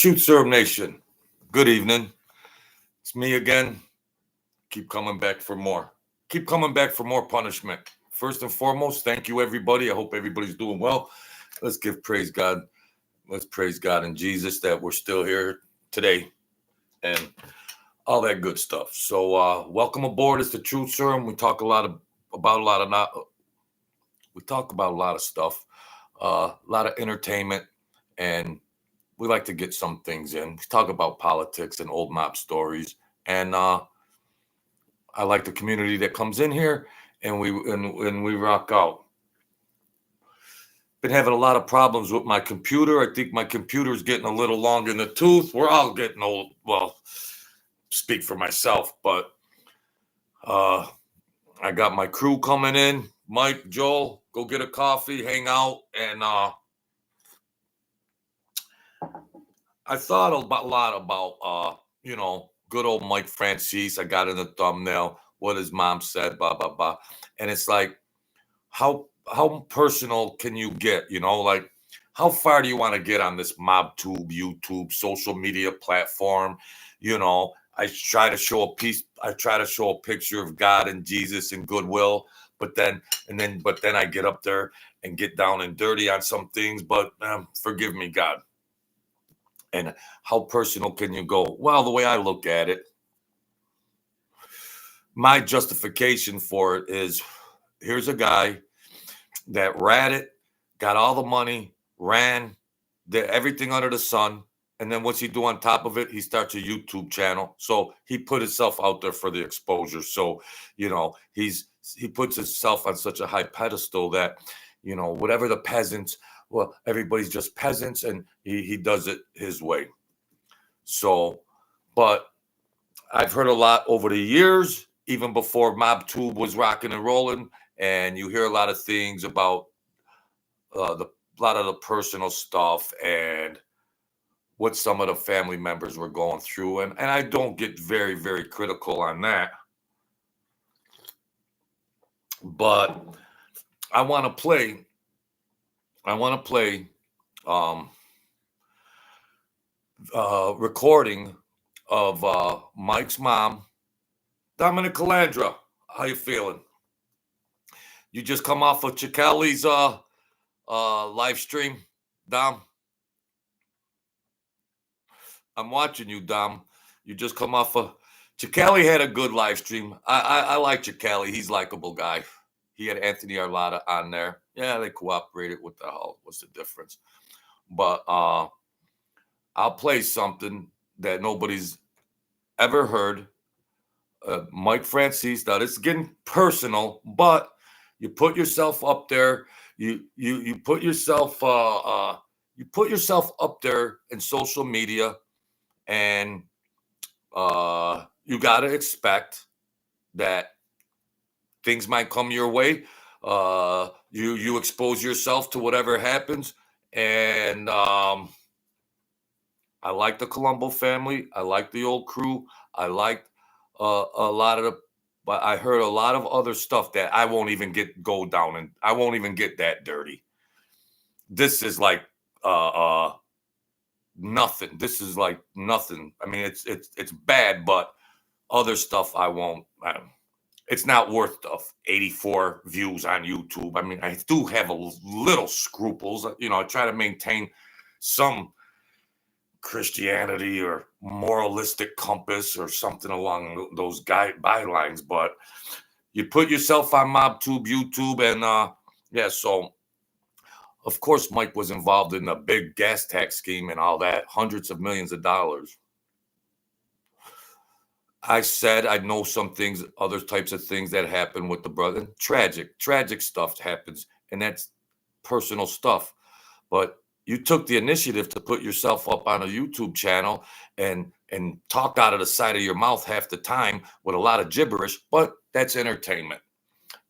Shoot Serve Nation, good evening. It's me again. Keep coming back for more. Keep coming back for more punishment. First and foremost, thank you, everybody. I hope everybody's doing well. Let's give praise God. Let's praise God and Jesus that we're still here today and all that good stuff. So welcome aboard. It's the Truth Serum. We talk about a lot of stuff, a lot of entertainment, and we like to get some things in. We talk about politics and old mob stories, and I like the community that comes in here, and we rock out. Been having a lot of problems with my computer. I think my computer is getting a little long in the tooth. We're all getting old. Well, speak for myself, but I got my crew coming in. Mike, Joel, go get a coffee, hang out, and I thought a lot about good old Mike Franzese'S. I got in the thumbnail what his mom said, blah blah blah, and it's like how personal can you get? Like how far do you want to get on this MobTube, YouTube, social media platform? I try to show a picture of God and Jesus and goodwill, but then I get up there and get down and dirty on some things. But forgive me, God. And how personal can you go? Well, the way I look at it, my justification for it is here's a guy that ratted, got all the money, ran, did everything under the sun. And then what's he do on top of it? He starts a YouTube channel. So he put himself out there for the exposure. So, he puts himself on such a high pedestal that, whatever the peasants, well, everybody's just peasants, and he does it his way. So, but I've heard a lot over the years, even before MobTube was rocking and rolling, and you hear a lot of things about a lot of the personal stuff and what some of the family members were going through, and I don't get very, very critical on that, but I want to play recording of Mike's mom, Dominic Calandra. How you feeling? You just come off of Chicali's live stream, Dom? I'm watching you, Dom. You just come off of Chicali had a good live stream. I like Chicali. He's a likable guy. He had Anthony Arlotta on there. Yeah, they cooperated. What the hell? What's the difference? But I'll play something that nobody's ever heard. Mike Franzese'S. Now this is getting personal, but you put yourself up there. You put yourself up there in social media, and you got to expect that things might come your way. You expose yourself to whatever happens, and I like the Colombo family. I like the old crew. I liked a lot of but I heard a lot of other stuff that I won't even go down, and I won't even get that dirty. This is like nothing. This is like nothing. I mean, it's bad, but other stuff I won't. It's not worth the 84 views on YouTube. I mean, I do have a little scruples. I try to maintain some Christianity or moralistic compass or something along those bylines, but you put yourself on MobTube, YouTube, and so of course Mike was involved in a big gas tax scheme and all that, hundreds of millions of dollars. I said I know some things, other types of things that happen with the brother. Tragic stuff happens, and that's personal stuff. But you took the initiative to put yourself up on a YouTube channel and talk out of the side of your mouth half the time with a lot of gibberish, but that's entertainment.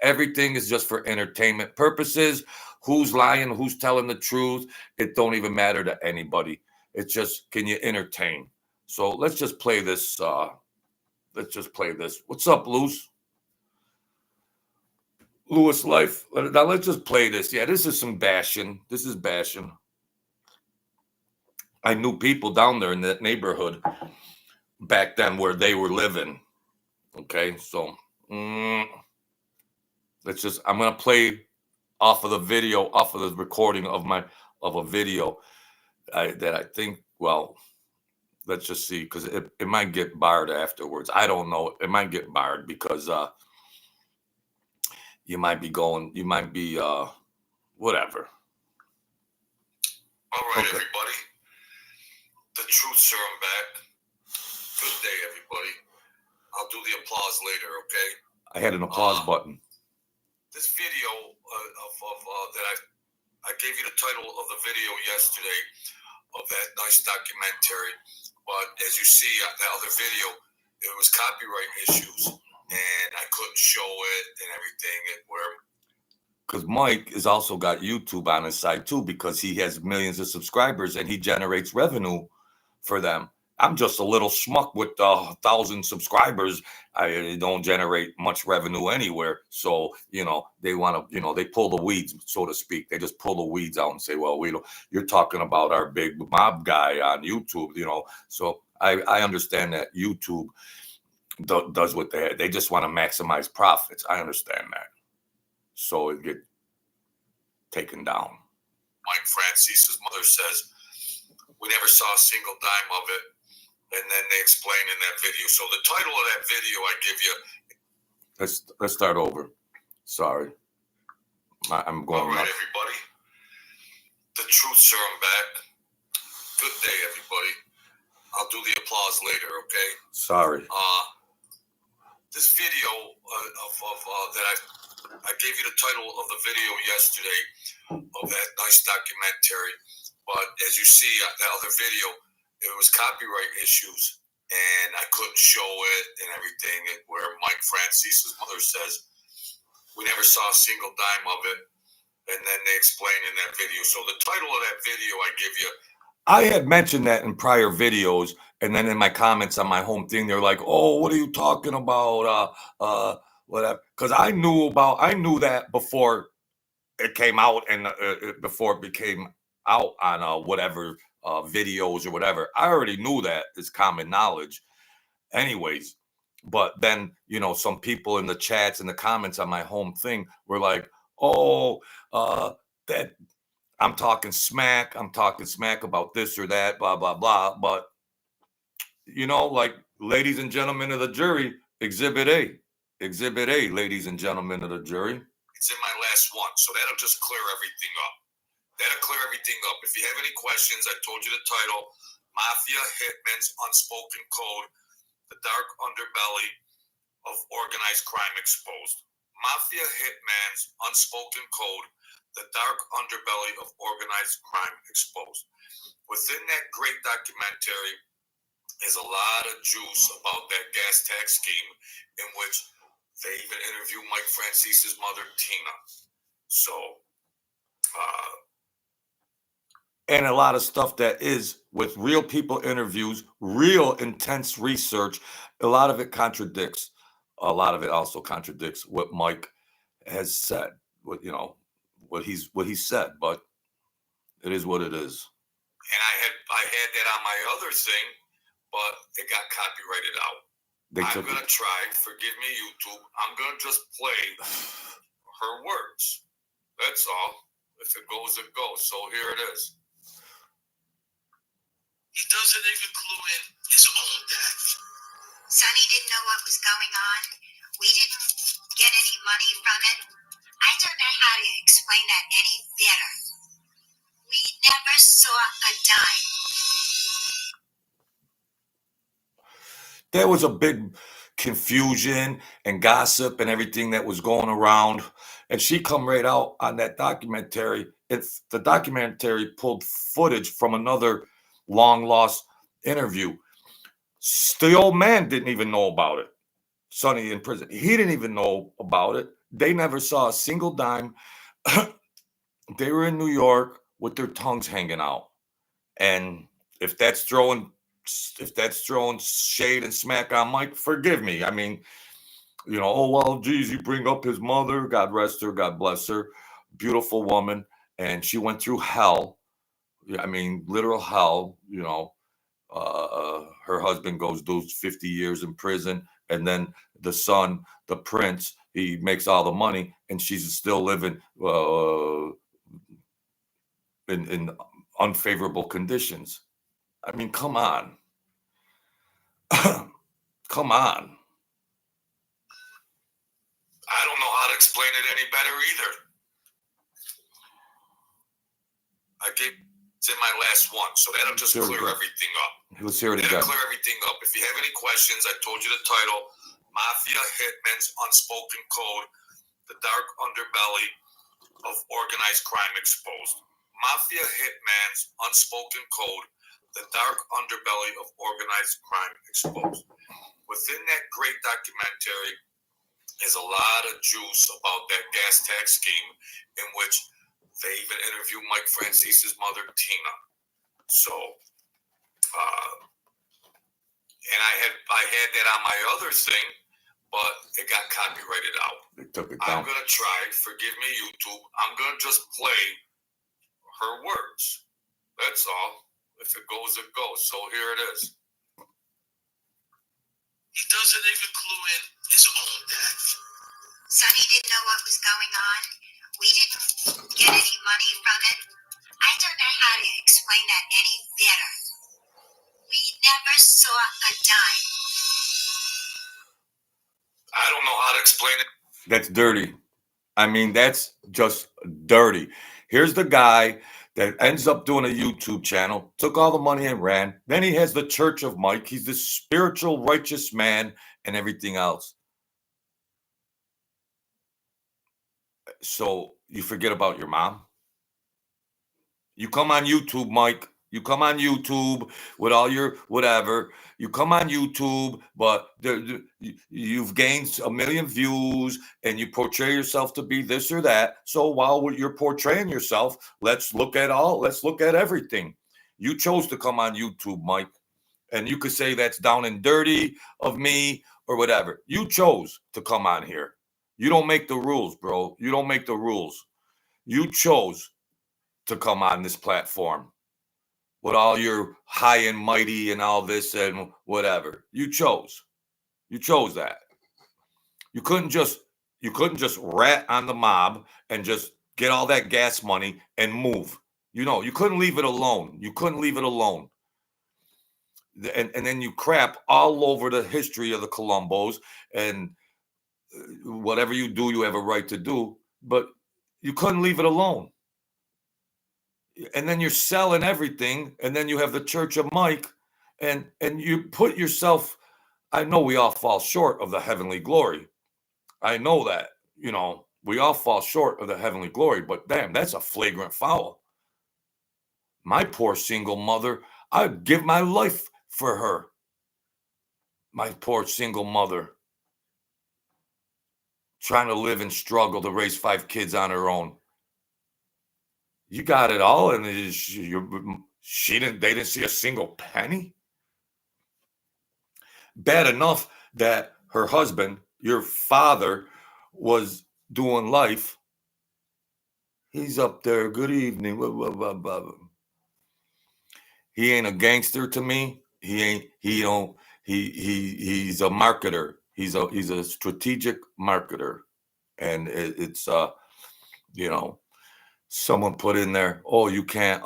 Everything is just for entertainment purposes. Who's lying, who's telling the truth, it don't even matter to anybody. It's just, can you entertain? So let's just play this. What's up, Lewis? Lewis Life. Now let's just play this. Yeah, this is some bashing. This is bashing. I knew people down there in that neighborhood back then where they were living. Okay, so let's just. I'm gonna play off of the video, off of the recording of a video that I think. Well, let's just see, because it might get barred afterwards. I don't know. It might get barred because you might be whatever. All right, okay. Everybody. The truth serum back. Good day, everybody. I'll do the applause later, okay? I had an applause button. This video that I gave you the title of the video yesterday of that nice documentary, but as you see the other video, it was copyright issues, and I couldn't show it and everything. Because Mike has also got YouTube on his side too, because he has millions of subscribers and he generates revenue for them. I'm just a little schmuck with 1,000 subscribers. I don't generate much revenue anywhere. So, they want to, they pull the weeds, so to speak. They just pull the weeds out and say, well, you're talking about our big mob guy on YouTube, So I understand that YouTube does what they just want to maximize profits. I understand that. So it get taken down. Mike Franzese'S mother says, we never saw a single dime of it. And then they explain in that video. So the title of that video I give you. Let's start over. Sorry. I'm going. All right, everybody. The truth serum back. Good day, everybody. I'll do the applause later, okay? Sorry. This video that I gave you the title of the video yesterday of that nice documentary. But as you see the other video, it was copyright issues, and I couldn't show it and everything. Where Mike Franzese'S mother says we never saw a single dime of it, and then they explain in that video. So the title of that video I give you. I had mentioned that in prior videos, and then in my comments on my home thing, they're like, "Oh, what are you talking about? Whatever." Because I knew that before it came out, and before it became out on whatever videos or whatever. I already knew that. It's common knowledge anyways. But then, some people in the chats and the comments on my home thing were like, oh, that I'm talking smack about this or that, blah, blah, blah. But, like, ladies and gentlemen of the jury, Exhibit A, ladies and gentlemen of the jury. It's in my last one, so that'll just clear everything up. If you have any questions, I told you the title, Mafia Hitman's Unspoken Code, the Dark Underbelly of Organized Crime Exposed. Mafia Hitman's Unspoken Code, the Dark Underbelly of Organized Crime Exposed. Within that great documentary is a lot of juice about that gas tax scheme, in which they even interview Mike Franzese'S mother, Tina. So, and a lot of stuff that is with real people interviews, real intense research. A lot of it contradicts. A lot of it also contradicts what Mike has said. What he said, but it is what it is. And I had that on my other thing, but it got copyrighted out. I'm gonna try. Forgive me, YouTube. I'm gonna just play her words. That's all. If it goes, it goes. So here it is. He doesn't even clue in his own death. Sonny didn't know what was going on. We didn't get any money from it. I don't know how to explain that any better. We never saw a dime. There was a big confusion and gossip and everything that was going around. And she come right out on that documentary. The documentary pulled footage from another long lost interview. The old man didn't even know about it. Sonny in prison. He didn't even know about it. They never saw a single dime. They were in New York with their tongues hanging out. And if that's throwing shade and smack on Mike, forgive me. I mean, oh, well, geez, you bring up his mother. God rest her. God bless her. Beautiful woman. And she went through hell. I mean, literal hell. Her husband does 50 years in prison, and then the son, the prince, he makes all the money, and she's still living in unfavorable conditions. I mean, come on. Come on. I don't know how to explain it any better either. It's in my last one, so that'll just clear everything up. Let's hear it again. That'll clear everything up. If you have any questions, I told you the title: Mafia Hitman's Unspoken Code, the Dark Underbelly of Organized Crime Exposed. Mafia Hitman's Unspoken Code, the Dark Underbelly of Organized Crime Exposed. Within that great documentary is a lot of juice about that gas tax scheme, in which they even interview Mike Franzese'S mother, Tina. So, and I had that on my other thing, but it got copyrighted out. They took it down. I'm gonna try. Forgive me, YouTube. I'm gonna just play her words. That's all. If it goes, it goes. So here it is. He doesn't even clue in his own death. Sonny didn't know what was going on. We didn't get any money from it. I don't know how to explain that any better. We never saw a dime. I don't know how to explain it. That's dirty. I mean, that's just dirty. Here's the guy that ends up doing a YouTube channel, took all the money and ran. Then he has the Church of Mike. He's this spiritual, righteous man and everything else. So you forget about your mom? You come on YouTube, Mike. You come on YouTube with all your whatever. You come on YouTube, but you've gained 1 million views and you portray yourself to be this or that. So while you're portraying yourself, let's look at everything. You chose to come on YouTube, Mike. And you could say that's down and dirty of me or whatever. You chose to come on here. You don't make the rules, bro. You don't make the rules. You chose to come on this platform with all your high and mighty and all this and whatever. You chose that. You couldn't just rat on the mob and just get all that gas money and move. You couldn't leave it alone. And then you crap all over the history of the Colombos, and whatever you do, you have a right to do, but you couldn't leave it alone. And then you're selling everything, and then you have the Church of Mike, and you put yourself. I know we all fall short of the heavenly glory. I know that, we all fall short of the heavenly glory, but damn, that's a flagrant foul. My poor single mother, I'd give my life for her. My poor single mother, trying to live and struggle to raise 5 kids on her own. You got it all, and they didn't see a single penny. Bad enough that her husband, your father, was doing life. He's up there. Good evening. Blah, blah, blah, blah. He ain't a gangster to me. He's a marketer. He's a strategic marketer, and it's someone put in there, oh, you can't,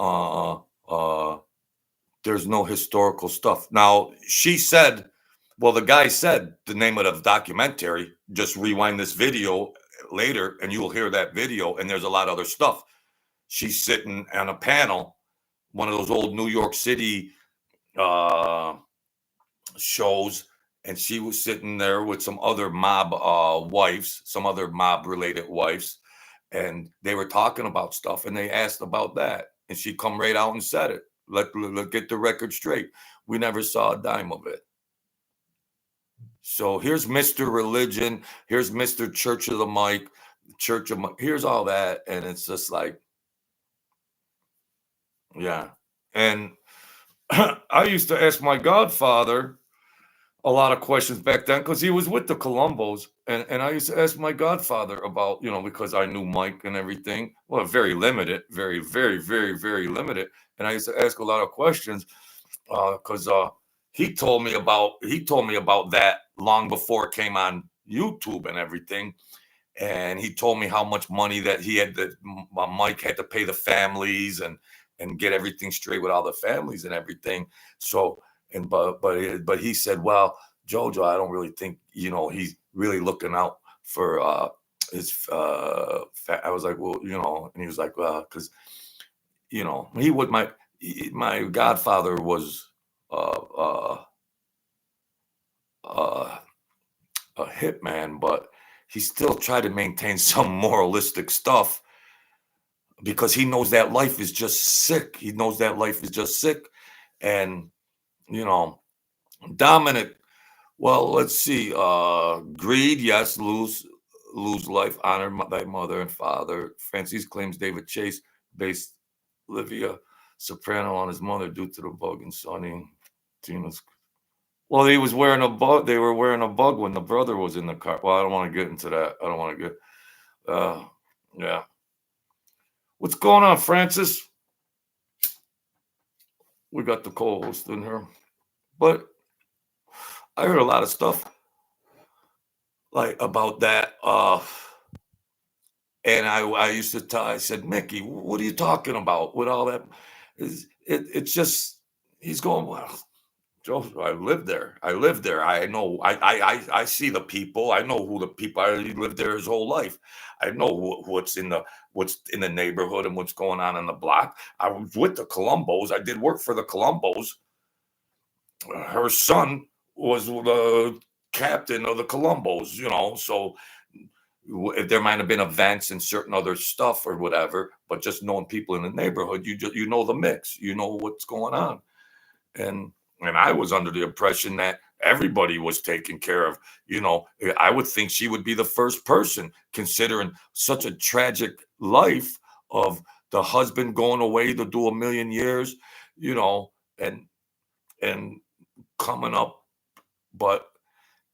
there's no historical stuff. Now, the guy said the name of the documentary, just rewind this video later and you will hear that video, and there's a lot of other stuff. She's sitting on a panel, one of those old New York City shows, and she was sitting there with some other mob wives, some other mob-related wives, and they were talking about stuff, and they asked about that, and she come right out and said it. Let's get the record straight. We never saw a dime of it. So here's Mr. Religion. Here's Mr. Church of the Mike. Here's all that, and it's just like, yeah. And I used to ask my godfather, a lot of questions back then because he was with the Columbos, and I used to ask my godfather about, because I knew Mike and everything. Well, very limited, very, very, very, very limited. And I used to ask a lot of questions because he told me about that long before it came on YouTube and everything. And he told me how much money that Mike had to pay the families and get everything straight with all the families and everything. So and but he said, well, Jojo, I don't really think he's really looking out for his. I was like, well, and he was like, well, because he would my godfather was uh, uh, uh, a hitman, but he still tried to maintain some moralistic stuff because he knows that life is just sick. He knows that life is just sick. And, you know, Dominic, well, let's see. Greed, yes, lose life, honor thy mother and father. Francis claims David Chase based Livia Soprano on his mother due to the bug and Sonny. Tina's. Well, he was wearing a bug. They were wearing a bug when the brother was in the car. Well, I don't want to get into that. I don't want to get. Yeah. What's going on, Francis? We got the co-host in here, but I heard a lot of stuff like about that. And I used to tell. I said, Mickey, what are you talking about with all that? It's just he's going, well, Joe, I live there. I live there. I know. I see the people. I know who the people are. He lived there his whole life. I know what's in the neighborhood and what's going on in the block. I was with the Columbos. I did work for the Columbos. Her son was the captain of the Columbos. So there might have been events and certain other stuff or whatever, but just knowing people in the neighborhood, you know the mix. You know what's going on. And I was under the impression that everybody was taken care of. I would think she would be the first person, considering such a tragic life of the husband going away to do a million years, and and coming up. But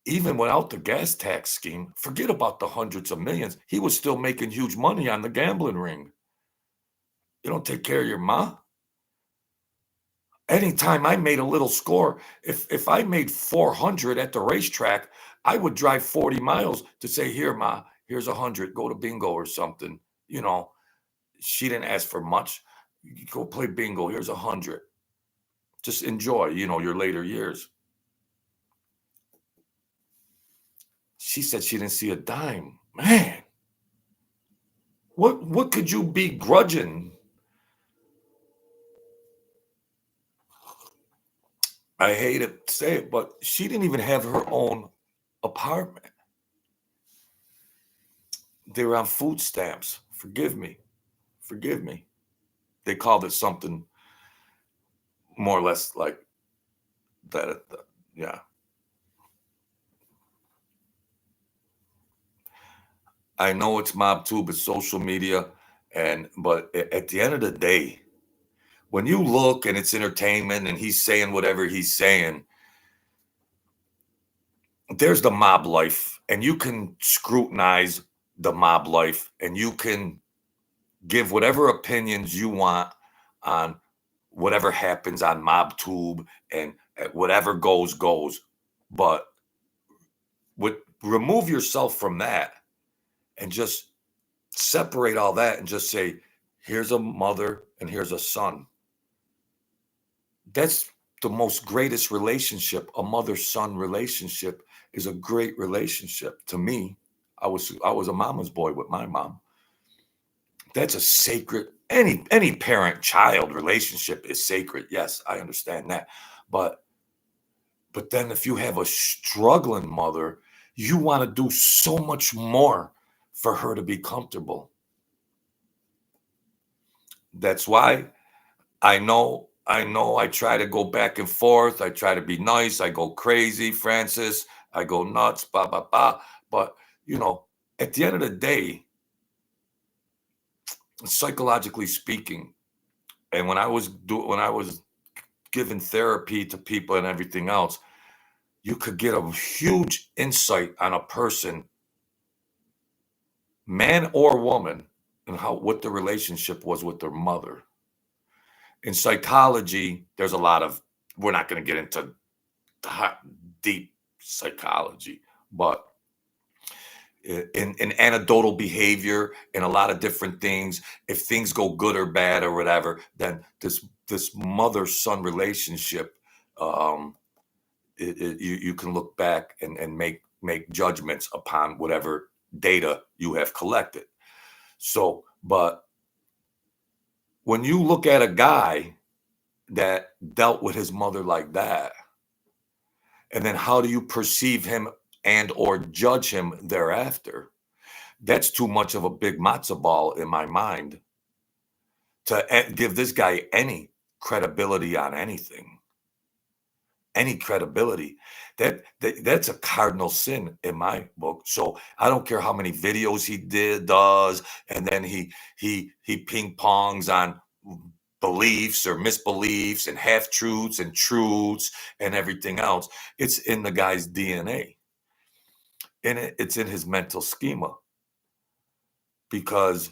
even without the gas tax scheme, forget about the hundreds of millions. He was still making huge money on the gambling ring. You don't take care of your ma. Anytime I made a little score, if I made 400 at the racetrack, I would drive 40 miles to say, here, ma, here's 100, go to bingo or something. You know, she didn't ask for much. Go play bingo, here's 100. Just enjoy, your later years. She said she didn't see a dime. Man, what could you be grudging? I hate to say it, but she didn't even have her own apartment. They were on food stamps. Forgive me. Forgive me. They called it something more or less like that. Yeah. I know it's mob too, but social media. But at the end of the day, when you look and it's entertainment and he's saying whatever he's saying, there's the mob life, and you can scrutinize the mob life and you can give whatever opinions you want on whatever happens on MobTube and whatever goes. But remove yourself from that and just separate all that and just say, here's a mother and here's a son. That's the most greatest relationship. A mother-son relationship is a great relationship to me. I was a mama's boy with my mom. That's a sacred, any parent-child relationship is sacred. Yes, I understand that. But then if you have a struggling mother, you want to do so much more for her to be comfortable. That's why I try to go back and forth. I try to be nice. I go crazy, Francis. I go nuts, blah, blah, blah. But, at the end of the day, psychologically speaking, and when I was giving therapy to people and everything else, you could get a huge insight on a person, man or woman, and what the relationship was with their mother. In psychology, there's a lot of, we're not going to get into deep psychology, but in anecdotal behavior and a lot of different things, if things go good or bad or whatever, then this mother-son relationship, you can look back and make judgments upon whatever data you have collected. So, but when you look at a guy that dealt with his mother like that, and then how do you perceive him and or judge him thereafter? That's too much of a big matzo ball in my mind to give this guy any credibility on anything. Any credibility. That's a cardinal sin in my book. So I don't care how many videos he does, and then he ping pongs on beliefs or misbeliefs and half truths and truths and everything else. It's in the guy's DNA, and it's in his mental schema, because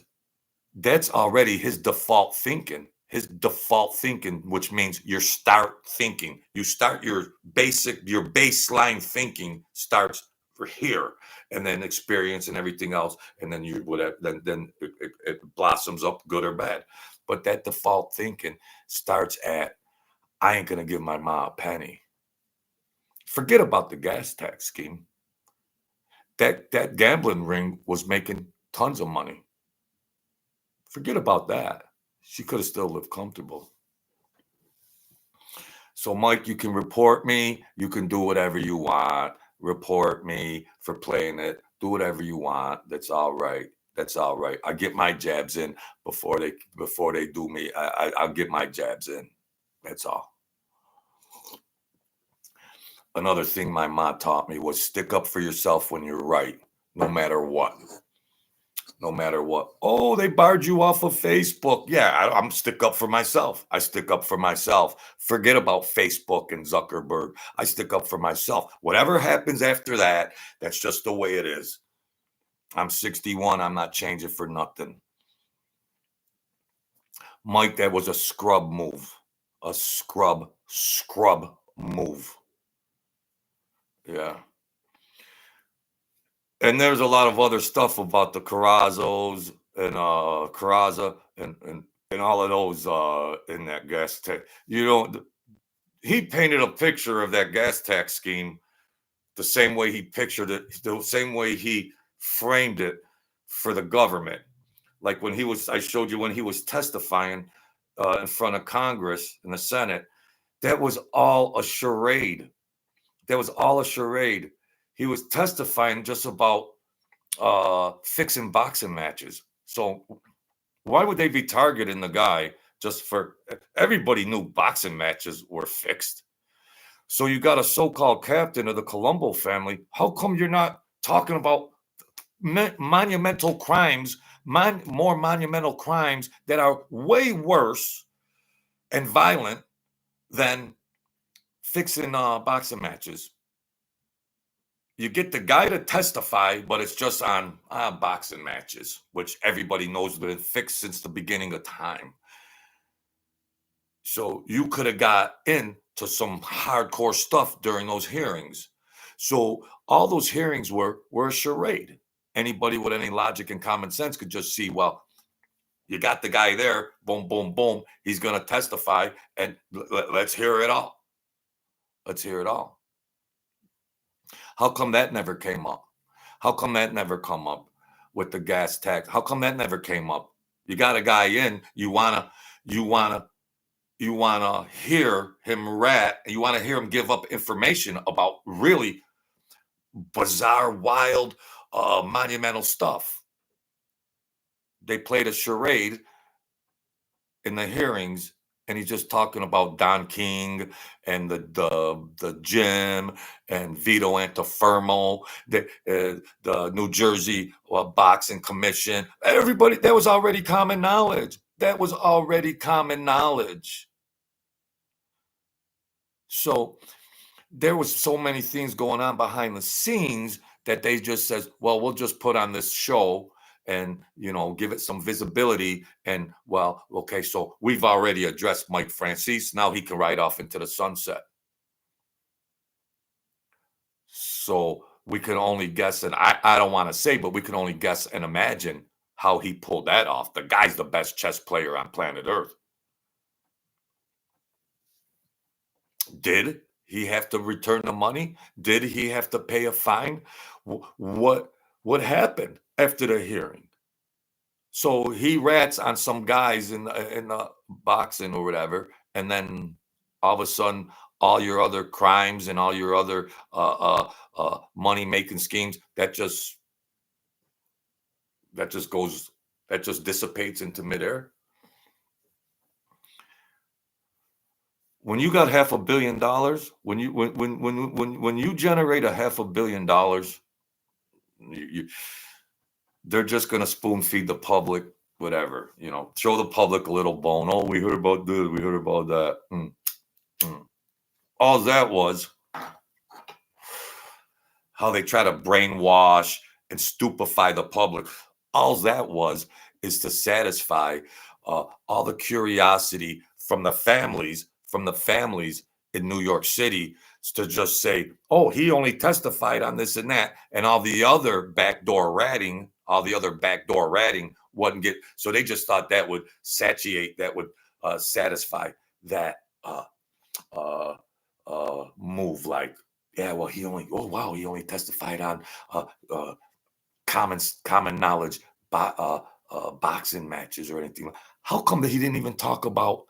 that's already his default thinking. His default thinking, which means you start thinking. You start your baseline thinking starts for here, and then experience and everything else, and then you whatever. Then it blossoms up, good or bad. But that default thinking starts at, I ain't gonna give my mom a penny. Forget about the gas tax scheme. That gambling ring was making tons of money. Forget about that. She could have still lived comfortable. So, Mike, you can report me. You can do whatever you want. Report me for playing it. Do whatever you want. That's all right. That's all right. I get my jabs in before they do me. I'll get my jabs in. That's all. Another thing my mom taught me was stick up for yourself when you're right, no matter what. No matter what. Oh, they barred you off of Facebook. Yeah, I'm stick up for myself. I stick up for myself. Forget about Facebook and Zuckerberg. I stick up for myself. Whatever happens after that, that's just the way it is. I'm 61. I'm not changing for nothing. Mike, that was a scrub move. A scrub move. Yeah. And there's a lot of other stuff about the Carrazos and Carrazza and all of those in that gas tax. He painted a picture of that gas tax scheme the same way he pictured it, the same way he framed it for the government. Like I showed you when he was testifying in front of Congress in the Senate, that was all a charade. That was all a charade. He was testifying just about fixing boxing matches. So why would they be targeting the guy just for, everybody knew boxing matches were fixed. So you got a so-called captain of the Colombo family. How come you're not talking about monumental crimes, more monumental crimes that are way worse and violent than fixing boxing matches? You get the guy to testify, but it's just on boxing matches, which everybody knows have been fixed since the beginning of time. So you could have got into some hardcore stuff during those hearings. So all those hearings were a charade. Anybody with any logic and common sense could just see, well, you got the guy there, boom, boom, boom. He's going to testify, and let's hear it all. Let's hear it all. How come that never came up? How come that never come up with the gas tax? How come that never came up? You got a guy in, you wanna hear him rat, you want to hear him give up information about really bizarre, wild, monumental stuff. They played a charade in the hearings, and he's just talking about Don King and the gym and Vito Antifermo, the New Jersey Boxing Commission. Everybody, that was already common knowledge. That was already common knowledge. So there was so many things going on behind the scenes that they just says, well, we'll just put on this show and give it some visibility. And well, okay, so we've already addressed Mike Franzese. Now he can ride off into the sunset. So we can only guess, and I don't want to say, but we can only guess and imagine how he pulled that off. The guy's the best chess player on planet Earth. Did he have to return the money? Did he have to pay a fine? What happened after the hearing? So he rats on some guys in the boxing or whatever, and then all of a sudden, all your other crimes and all your other money making schemes that just dissipates into midair. When you got $500 million, when you generate $500 million, they're just going to spoon feed the public, whatever, show the public a little bone. Oh, we heard about this, we heard about that. All that was how they try to brainwash and stupefy the public. All that was is to satisfy all the curiosity from the families in New York City to just say, oh, he only testified on this and that, and all the other backdoor ratting wouldn't get. So they just thought that would satisfy that move. Like, yeah, well, he only testified on common knowledge boxing matches or anything. How come that he didn't even talk about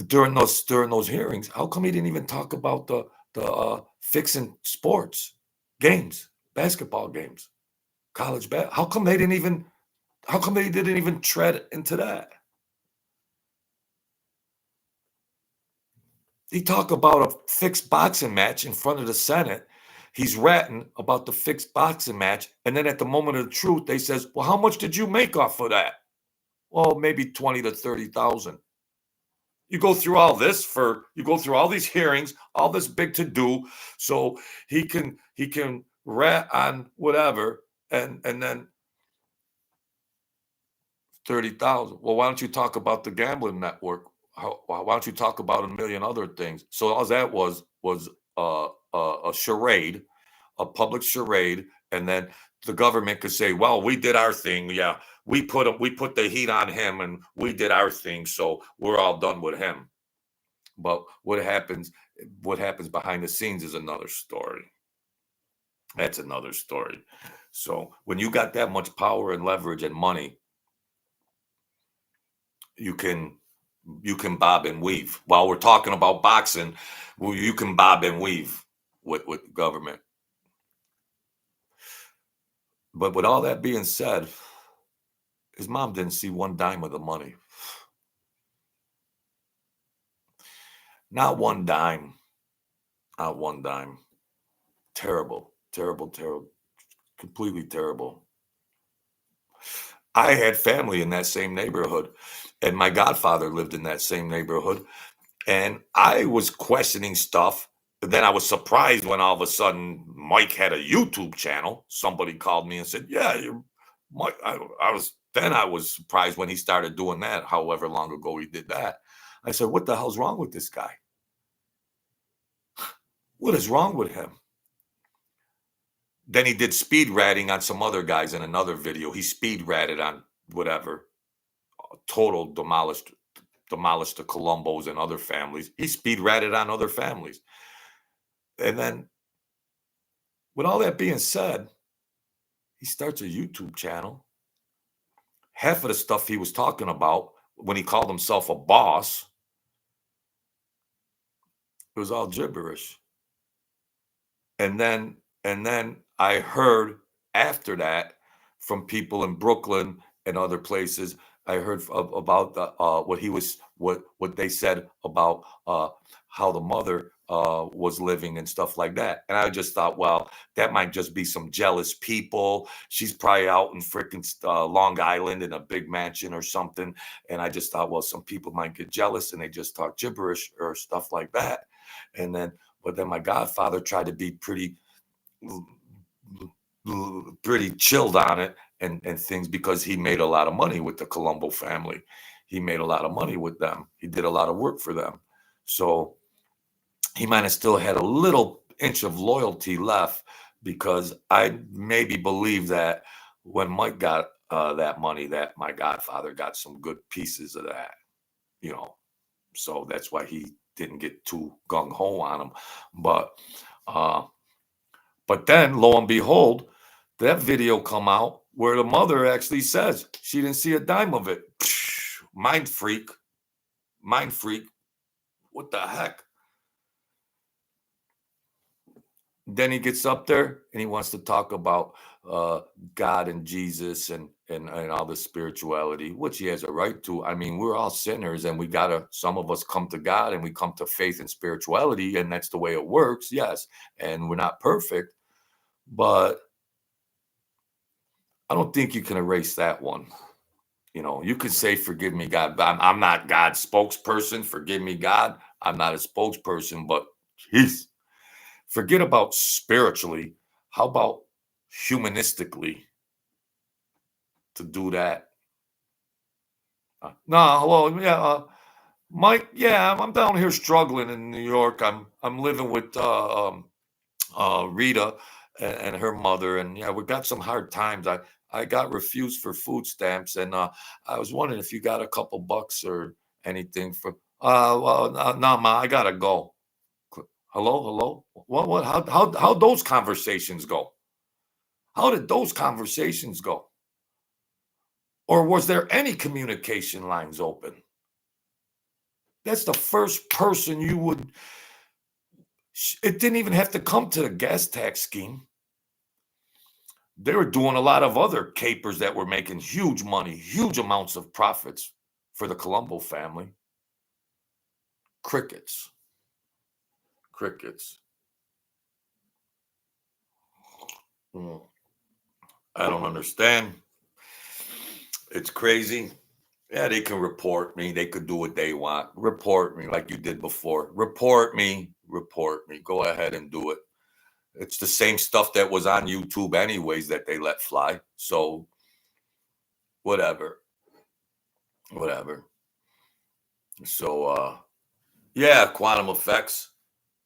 during those hearings? How come he didn't even talk about the fixing sports games, basketball games, college How come they didn't even tread into that? He talked about a fixed boxing match in front of the Senate. He's ratting about the fixed boxing match. And then at the moment of the truth, they says, well, how much did you make off of that? Well, maybe 20 to 30,000. You go through all these hearings, all this big to do, so he can rat on whatever, and then 30,000. Well, why don't you talk about the gambling network? Why don't you talk about a million other things? So all that was a charade, a public charade, and then the government could say, well, we did our thing. Yeah, we put the heat on him and we did our thing. So we're all done with him. But what happens behind the scenes is another story. That's another story. So when you got that much power and leverage and money, you can bob and weave. While we're talking about boxing, you can bob and weave with government. But with all that being said, his mom didn't see one dime of the money. Not one dime. Not one dime. Terrible, terrible, terrible. Completely terrible. I had family in that same neighborhood, and my godfather lived in that same neighborhood. And I was questioning stuff. Then I was surprised when all of a sudden Mike had a YouTube channel. Somebody called me and said, yeah, you're Mike. I was surprised when he started doing that, however long ago he did that. I said, what the hell's wrong with this guy? What is wrong with him? Then he did speed ratting on some other guys in another video. He speed ratted on whatever. Total demolished the Colombos and other families. He speed ratted on other families. And then, with all that being said, he starts a YouTube channel. Half of the stuff he was talking about when he called himself a boss, it was all gibberish. And then I heard after that from people in Brooklyn and other places. I heard about what they said about how the mother was living and stuff like that. And I just thought, well, that might just be some jealous people. She's probably out in freaking Long Island in a big mansion or something. And I just thought, well, some people might get jealous and they just talk gibberish or stuff like that. And then, but then my godfather tried to be pretty chilled on it and things, because he made a lot of money with the Colombo family. He made a lot of money with them. He did a lot of work for them. So he might have still had a little inch of loyalty left, because I maybe believe that when Mike got that money, that my godfather got some good pieces of that, you know. So that's why he didn't get too gung-ho on him. But then, lo and behold, that video come out where the mother actually says she didn't see a dime of it. Mind freak. What the heck? Then he gets up there and he wants to talk about God and Jesus and all the spirituality, which he has a right to. I mean, we're all sinners, and some of us come to God and we come to faith and spirituality, and that's the way it works. Yes. And we're not perfect, but I don't think you can erase that one. You know, you could say, forgive me, God, but I'm not God's spokesperson. Forgive me, God. I'm not a spokesperson, but jeez, forget about spiritually. How about humanistically to do that? No, hello, yeah, Mike. Yeah, I'm down here struggling in New York. I'm living with Rita and her mother, and yeah, we got some hard times. I got refused for food stamps, and I was wondering if you got a couple bucks or anything for. Well, no, ma, I gotta go. Hello. What? How those conversations go? How did those conversations go? Or was there any communication lines open? That's the first person you would. It didn't even have to come to the gas tax scheme. They were doing a lot of other capers that were making huge money, huge amounts of profits for the Colombo family. Crickets. I don't understand. It's crazy. Yeah, they can report me. They could do what they want. Report me like you did before. Report me. Go ahead and do it. It's the same stuff that was on YouTube anyways that they let fly. So whatever. So yeah, quantum effects.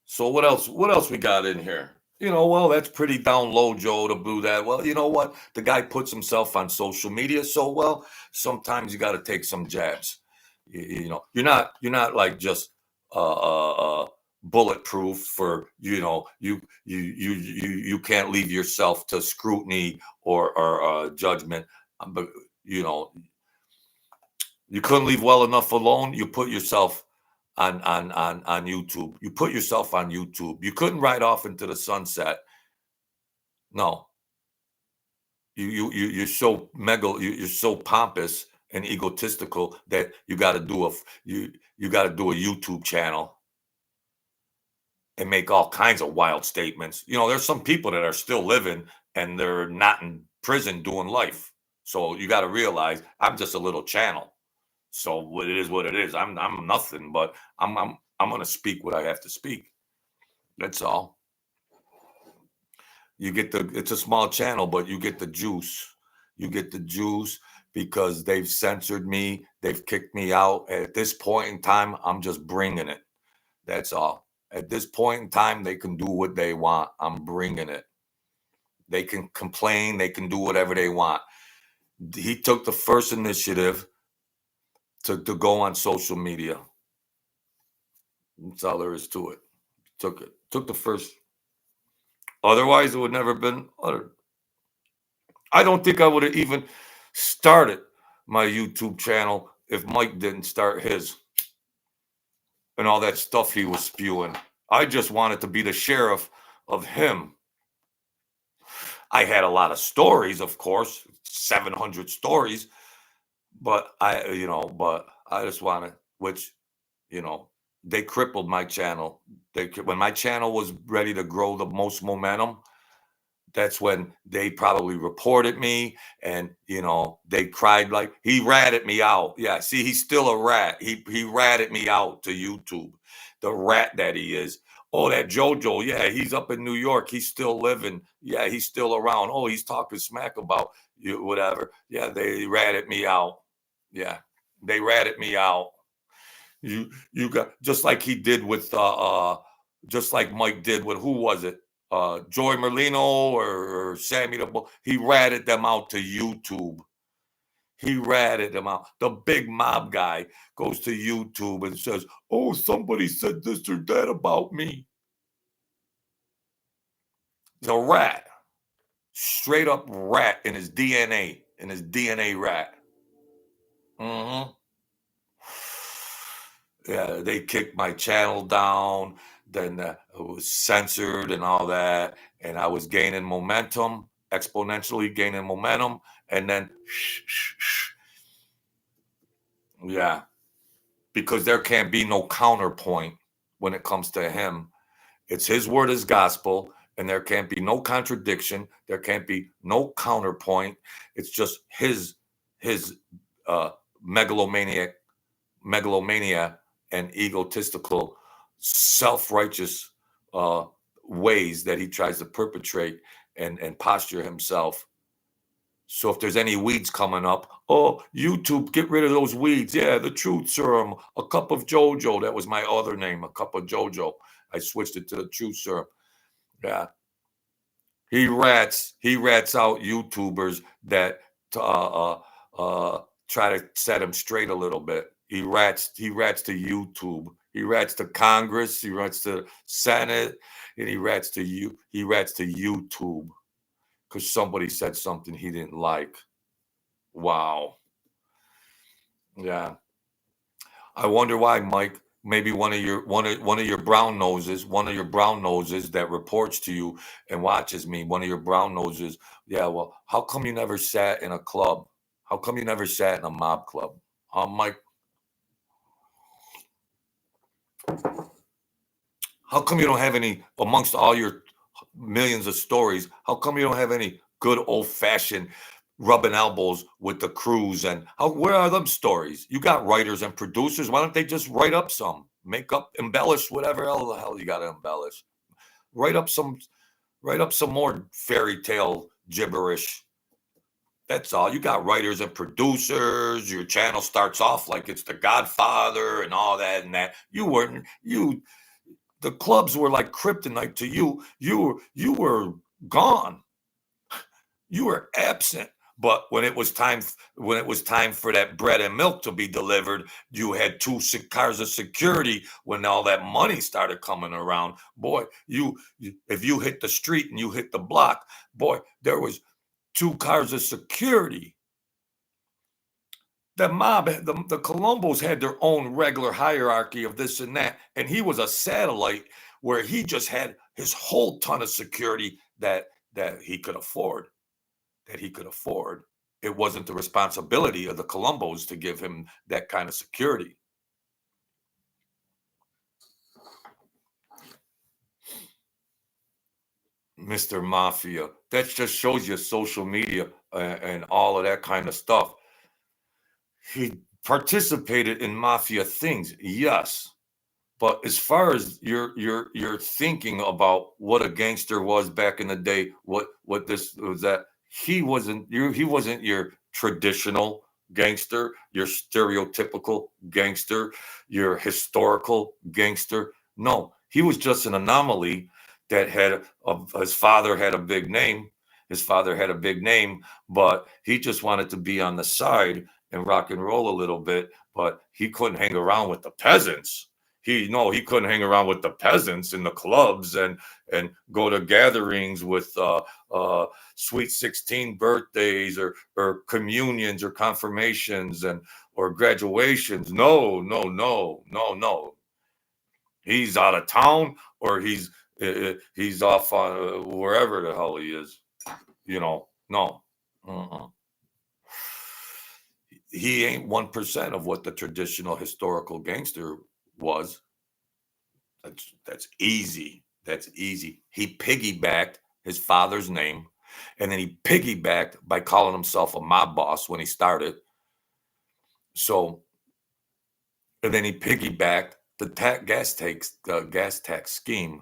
So what else we got in here? Well, that's pretty down low, Joe, to do that. Well, you know what? The guy puts himself on social media, so well, sometimes you got to take some jabs. You're not like just bulletproof for you can't leave yourself to scrutiny or judgment. But you couldn't leave well enough alone. You put yourself on YouTube. You put yourself on YouTube. You couldn't ride off into the sunset. No. You're so you're so pompous and egotistical that you got to do you got to do a YouTube channel and make all kinds of wild statements. There's some people that are still living and they're not in prison doing life. So you got to realize I'm just a little channel. So what it is, what it is. I'm nothing, but I'm going to speak what I have to speak. That's all. It's a small channel, but you get the juice. You get the juice because they've censored me. They've kicked me out. At this point in time, I'm just bringing it. That's all. At this point in time, they can do what they want. I'm bringing it. They can complain. They can do whatever they want. He took the first initiative to go on social media. That's all there is to it. Took the first. Otherwise, it would never have been uttered. I don't think I would have even started my YouTube channel if Mike didn't start his and all that stuff he was spewing. I just wanted to be the sheriff of him. I had a lot of stories, of course, 700 stories, but I just wanted, which, they crippled my channel. When my channel was ready to grow the most momentum, that's when they probably reported me and, they cried like he ratted me out. Yeah. See, he's still a rat. He ratted me out to YouTube. the rat that he is. Oh, that JoJo, yeah, he's up in New York. He's still living. Yeah, he's still around. Oh, he's talking smack about you, whatever. Yeah, they ratted me out. Yeah, they ratted me out. You got just like he did with just like Mike did with who was it? Joey Merlino or Sammy the Bull. He ratted them out to YouTube. He ratted them out. The big mob guy goes to YouTube and says, "Oh, somebody said this or that about me." He's a rat. Straight up rat in his DNA. In his DNA rat. Mm-hmm. Yeah, they kicked my channel down. Then it was censored and all that. And I was gaining momentum, exponentially gaining momentum. And then, yeah, because there can't be no counterpoint when it comes to him. It's his word is gospel, and there can't be no contradiction. There can't be no counterpoint. It's just his uh, megalomania and egotistical, self-righteous ways that he tries to perpetrate and posture himself. So if there's any weeds coming up, oh, YouTube, get rid of those weeds. Yeah, the truth serum, a cup of JoJo. That was my other name, a cup of JoJo. I switched it to the truth serum. Yeah. He rats out YouTubers that try to set him straight a little bit. He rats to YouTube. He rats to Congress. He rats to Senate, and he rats to YouTube because somebody said something he didn't like. Wow. Yeah. I wonder why, Mike. Maybe one of your brown noses that reports to you and watches me, one of your brown noses. Yeah, well, how come you never sat in a club? How come you never sat in a mob club? Mike, how come you don't have any amongst all your millions of stories? How come you don't have any good old fashioned rubbing elbows with the crews? And where are them stories? You got writers and producers. Why don't they just write up some, make up, embellish whatever the hell you got to embellish? Write up some more fairy tale gibberish. That's all. You got writers and producers. Your channel starts off like it's The Godfather and all that and that. The clubs were like kryptonite to you. You were gone. You were absent. But when it was time for that bread and milk to be delivered, you had two cars of security. When all that money started coming around, boy, if you hit the street and you hit the block, boy, there was two cars of security. The mob, the Colombos had their own regular hierarchy of this and that, and he was a satellite where he just had his whole ton of security that he could afford. It wasn't the responsibility of the Colombos to give him that kind of security. Mr. Mafia, that just shows you social media and all of that kind of stuff. He participated in mafia things, yes. But as far as you're thinking about what a gangster was back in the day, what this was, that he wasn't your traditional gangster, your stereotypical gangster, your historical gangster. No, he was just an anomaly that his father had a big name. But he just wanted to be on the side and rock and roll a little bit, but he couldn't hang around with the peasants. He couldn't hang around with the peasants in the clubs and go to gatherings with sweet 16 birthdays or communions or confirmations or graduations. No. He's out of town or he's off on wherever the hell he is. No. He ain't 1% of what the traditional historical gangster was. That's easy. He piggybacked his father's name, and then he piggybacked by calling himself a mob boss when he started. So, and then he piggybacked the gas tax scheme,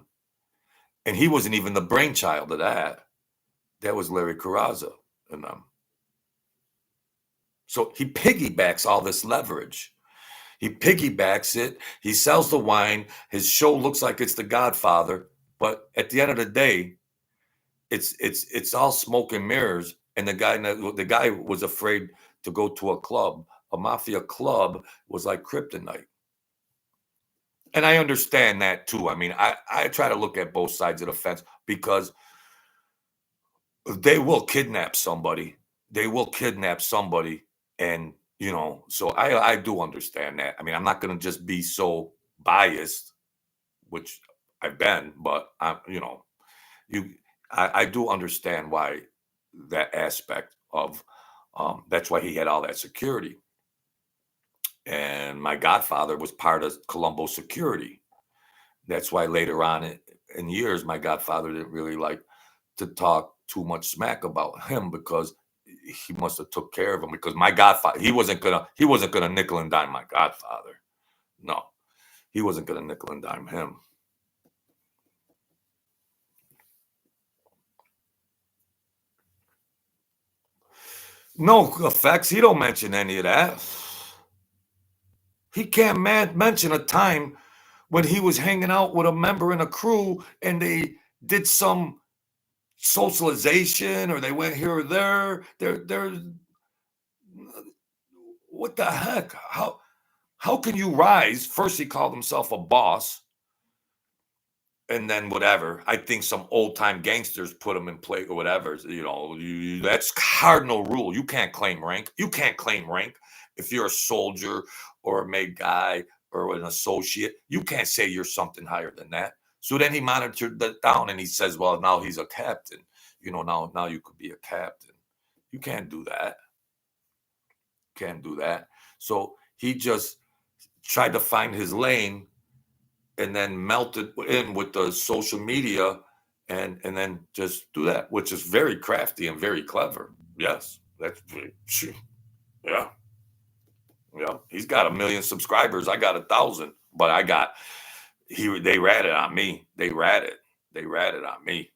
and he wasn't even the brainchild of that. That was Larry Carrazza and them. So he piggybacks all this leverage. He piggybacks it. He sells the wine. His show looks like it's The Godfather, but at the end of the day, it's all smoke and mirrors. And the guy was afraid to go to a club. A Mafia club was like kryptonite. And I understand that too. I mean, I try to look at both sides of the fence because they will kidnap somebody. They will kidnap somebody. And, so I do understand that. I mean, I'm not going to just be so biased, which I've been, but I do understand why that aspect of, that's why he had all that security. And my godfather was part of Colombo security. That's why later on in years, my godfather didn't really like to talk too much smack about him because he must have took care of him. Because my godfather, he wasn't gonna nickel and dime my godfather. No, he wasn't gonna nickel and dime him. No effects. He don't mention any of that. He can't mention a time when he was hanging out with a member in a crew and they did some socialization or they went here or there. They're what the heck? How can you rise? First, he called himself a boss, and then whatever. I think some old time gangsters put him in play or whatever. That's cardinal rule. You can't claim rank. You can't claim rank if you're a soldier or a made guy or an associate. You can't say you're something higher than that. So then he monitored that down and he says, well, now he's a captain. Now you could be a captain. You can't do that. Can't do that. So he just tried to find his lane and then melted in with the social media and then just do that, which is very crafty and very clever. Yes, that's yeah. Yeah, he's got 1 million subscribers. I got 1,000, but they ratted on me. They ratted on me.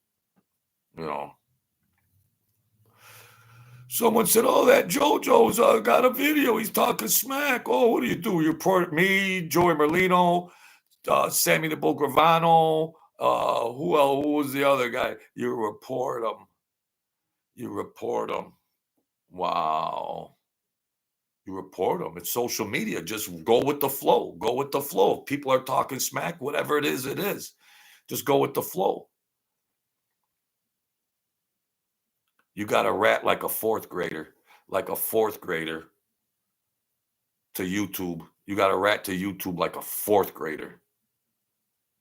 Someone said, "Oh, that JoJo's got a video. He's talking smack." Oh, what do? You report me, Joey Merlino, Sammy the Gravano. Who else? Who was the other guy? You report him. Wow. You report them. It's social media. Just go with the flow. Go with the flow. If people are talking smack, whatever it is, it is. Just go with the flow. You got to rat like a fourth grader to YouTube. You got to rat to YouTube like a fourth grader.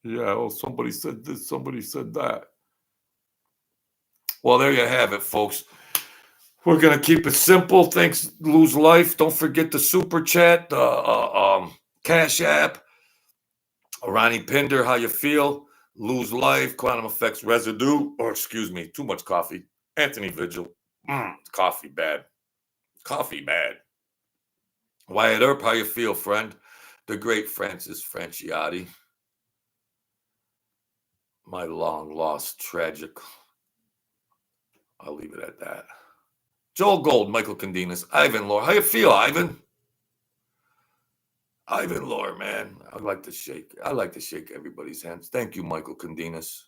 Yeah, well, somebody said this, somebody said that. Well, there you have it, folks. We're going to keep it simple. Thanks, Lose Life. Don't forget the Super Chat, Cash App. Ronnie Pinder, how you feel? Lose Life, Quantum Effects Residue, or excuse me, too much coffee. Anthony Vigil, coffee bad. Wyatt Earp, how you feel, friend? The great Francis Franciotti. My long lost, tragic. I'll leave it at that. Joel Gold, Michael Condinas, Ivan Lore. How you feel, Ivan? Ivan Lore, man. I like to shake everybody's hands. Thank you, Michael Condinas.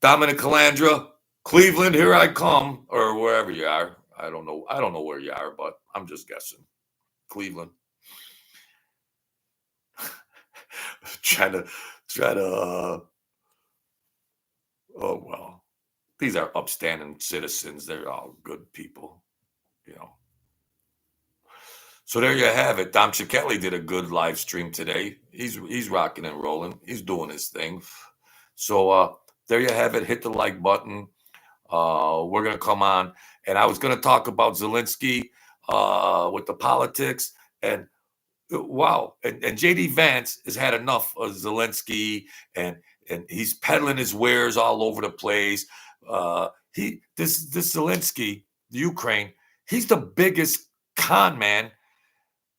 Dominic Calandra, Cleveland, here I come, or wherever you are. I don't know where you are, but I'm just guessing. Cleveland. try to oh well. These are upstanding citizens. They're all good people, So there you have it. Dom Cichelli did a good live stream today. He's rocking and rolling. He's doing his thing. So there you have it. Hit the like button. We're going to come on. And I was going to talk about Zelensky with the politics. And wow. And J.D. Vance has had enough of Zelensky. And he's peddling his wares all over the place. This Zelensky, the Ukraine, he's the biggest con man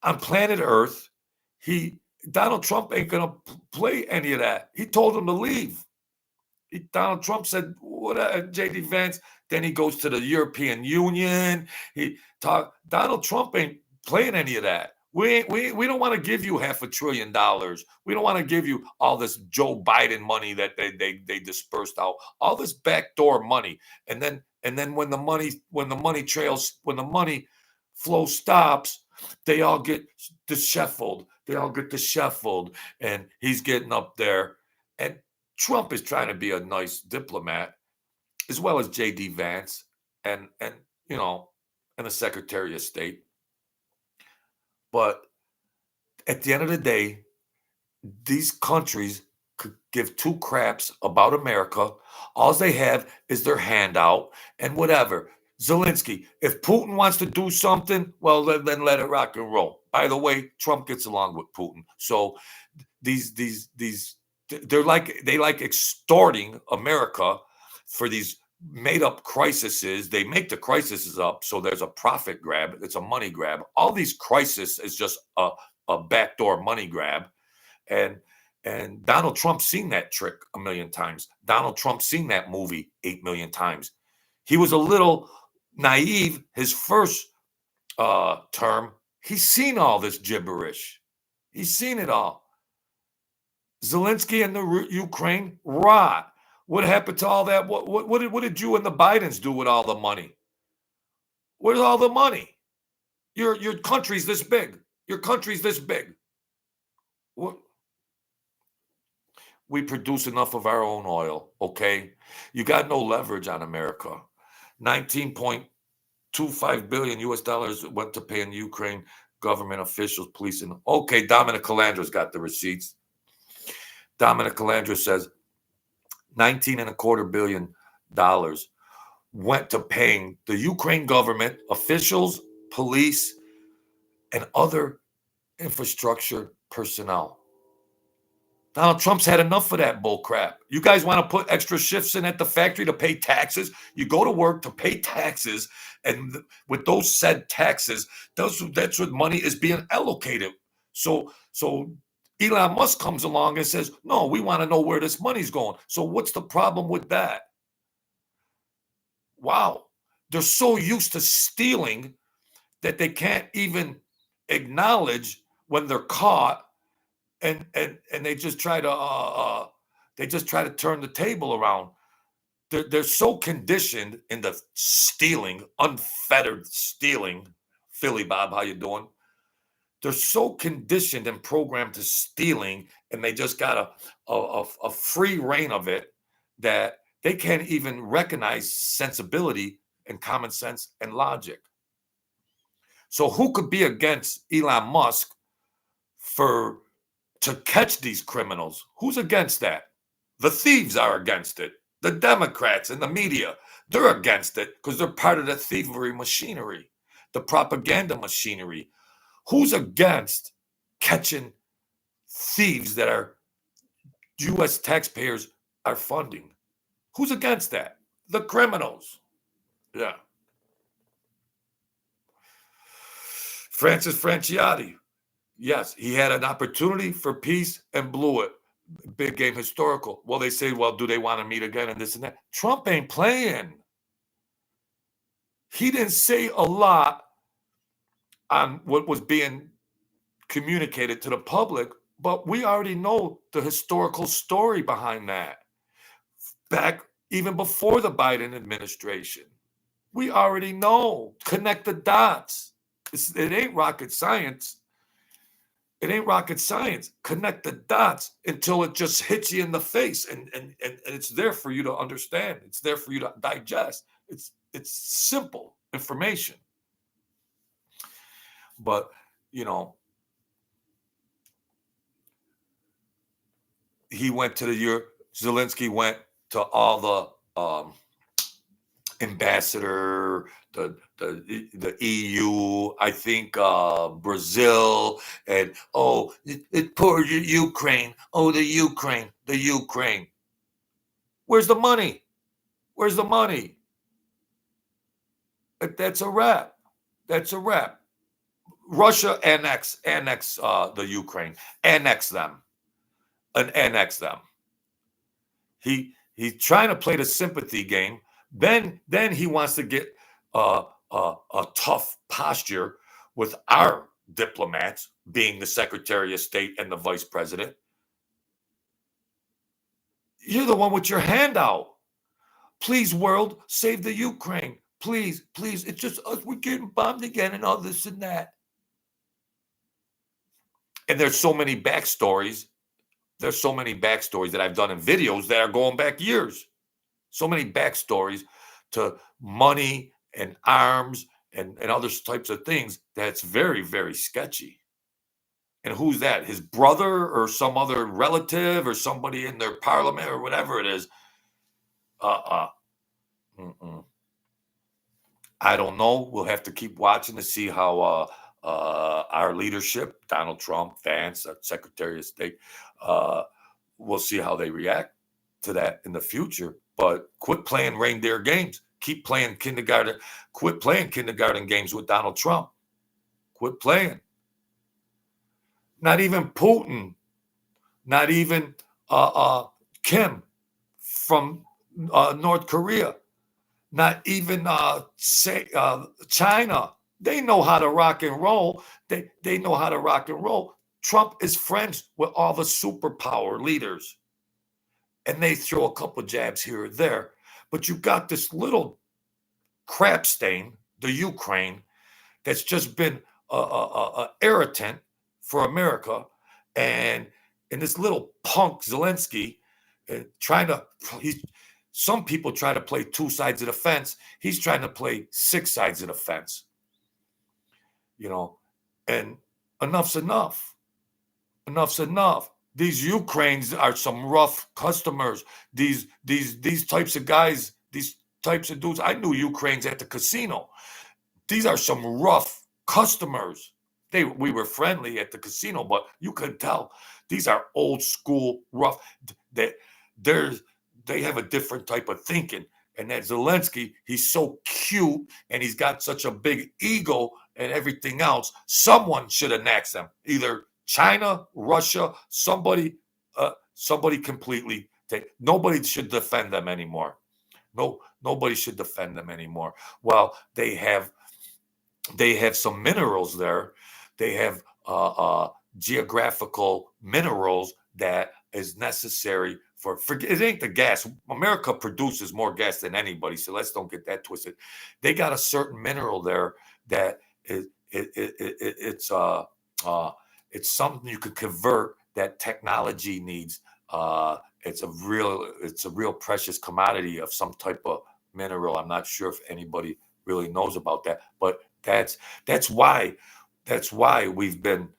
on planet Earth. He Donald Trump ain't going to play any of that. He told him to leave. Donald Trump said, "What, J.D. Vance?" Then he goes to the European Union. Donald Trump ain't playing any of that. We don't want to give you $500 billion. We don't want to give you all this Joe Biden money that they dispersed out, all this backdoor money. And then when the money flow stops, they all get disheveled. And he's getting up there. And Trump is trying to be a nice diplomat, as well as J.D. Vance and the Secretary of State. But at the end of the day, these countries could give two craps about America. All they have is their handout and whatever. Zelensky, if Putin wants to do something, well, then let it rock and roll. By the way, Trump gets along with Putin. So they like extorting America for these made up crises. They make the crises up so there's a profit grab. It's a money grab. All these crises is just a backdoor money grab. And Donald Trump's seen that trick a million times. Donald Trump's seen that movie 8 million times. He was a little naive his first term. He's seen all this gibberish. He's seen it all. Zelensky and the Ukraine, rot. What happened to all that? What did you and the Bidens do with all the money? Where's all the money? Your country's this big. Your country's this big. What? We produce enough of our own oil, okay? You got no leverage on America. 19.25 billion US dollars went to paying Ukraine government officials, police, and okay, Dominic Calandra's got the receipts. Dominic Calandra says $19.25 billion went to paying the Ukraine government officials, police, and other infrastructure personnel. Donald Trump's had enough of that bull crap. You guys want to put extra shifts in at the factory to pay taxes? You go to work to pay taxes, and with those said taxes, that's what money is being allocated. So Elon Musk comes along and says, no, we want to know where this money's going. So what's the problem with that? Wow. They're so used to stealing that they can't even acknowledge when they're caught, and they just try to turn the table around. They're so conditioned in the stealing, unfettered stealing. Philly Bob, how you doing? They're so conditioned and programmed to stealing, and they just got a free reign of it that they can't even recognize sensibility and common sense and logic. So who could be against Elon Musk to catch these criminals? Who's against that? The thieves are against it. The Democrats and the media, they're against it because they're part of the thievery machinery, the propaganda machinery. Who's against catching thieves that our U.S. taxpayers are funding? Who's against that? The criminals. Yeah. Francis Franciotti. Yes, he had an opportunity for peace and blew it. Big game historical. Well, they say, well, do they want to meet again and this and that? Trump ain't playing. He didn't say a lot on what was being communicated to the public, but we already know the historical story behind that. Back even before the Biden administration, we already know. Connect the dots. It ain't rocket science. It ain't rocket science. Connect the dots until it just hits you in the face, and it's there for you to understand. It's there for you to digest. It's simple information. But, he went to Zelensky went to all the ambassador, the EU, I think Brazil, and poor Ukraine. Oh, the Ukraine. Where's the money? Where's the money? That's a wrap. That's a wrap. Russia annex the Ukraine, annex them, and annex them. He's trying to play the sympathy game. Then he wants to get a tough posture with our diplomats, being the Secretary of State and the Vice President. You're the one with your hand out. Please, world, save the Ukraine. Please, please. It's just us. We're getting bombed again and all this and that. And there's so many backstories. There's so many backstories that I've done in videos that are going back years. So many backstories to money and arms and other types of things that's very, very sketchy. And who's that? His brother or some other relative or somebody in their parliament or whatever it is. I don't know. We'll have to keep watching to see how our leadership, Donald Trump, Vance, Secretary of State, we'll see how they react to that in the future. But quit playing reindeer games. Keep playing kindergarten. Quit playing kindergarten games with Donald Trump. Quit playing. Not even Putin. Not even Kim from North Korea. Not even China. They know how to rock and roll. They know how to rock and roll. Trump is friends with all the superpower leaders. And they throw a couple jabs here or there. But you got this little crap stain, the Ukraine, that's just been an irritant for America. And this little punk Zelensky some people try to play two sides of the fence. He's trying to play six sides of the fence. And enough's enough. Enough's enough. These Ukrainians are some rough customers. These types of guys, these types of dudes. I knew Ukrainians at the casino. These are some rough customers. We were friendly at the casino, but you could tell these are old school rough. They have a different type of thinking. And that Zelensky, he's so cute and he's got such a big ego and everything else. Someone should annex them. Either China, Russia, somebody completely. Nobody should defend them anymore. Nobody should defend them anymore. Well, they have some minerals there. They have geographical minerals that is necessary for it ain't the gas. America produces more gas than anybody, so let's don't get that twisted. They got a certain mineral there that it's something you could convert that technology needs. It's a real precious commodity of some type of mineral. I'm not sure if anybody really knows about that, but that's why we've been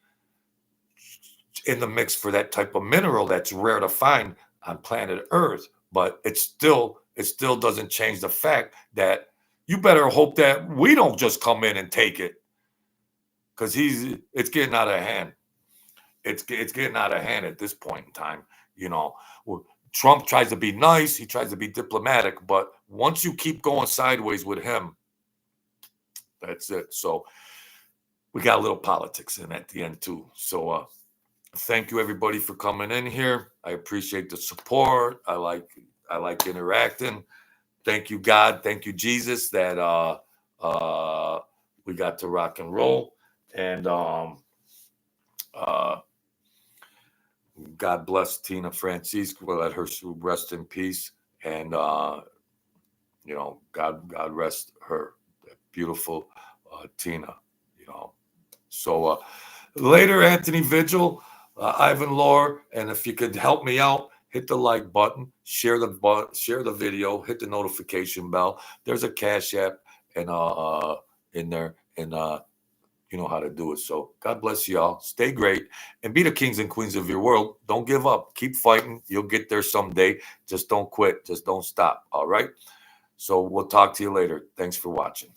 in the mix for that type of mineral that's rare to find on planet Earth. But it still doesn't change the fact that you better hope that we don't just come in and take it, because it's getting out of hand. It's getting out of hand at this point in time. Trump tries to be nice, he tries to be diplomatic, but once you keep going sideways with him, that's it. So we got a little politics in at the end too. So thank you everybody for coming in here. I appreciate the support. I like interacting. Thank you, God. Thank you, Jesus, that we got to rock and roll. And God bless Tina Franzese'S. We'll let her rest in peace. And God rest her, beautiful Tina. So later, Anthony Vigil, Ivan Lore, and if you could help me out, hit the like button, share the video, hit the notification bell. There's a Cash App and in there, and you know how to do it. So God bless y'all. Stay great and be the kings and queens of your world. Don't give up. Keep fighting. You'll get there someday. Just don't quit. Just don't stop. All right. So we'll talk to you later. Thanks for watching.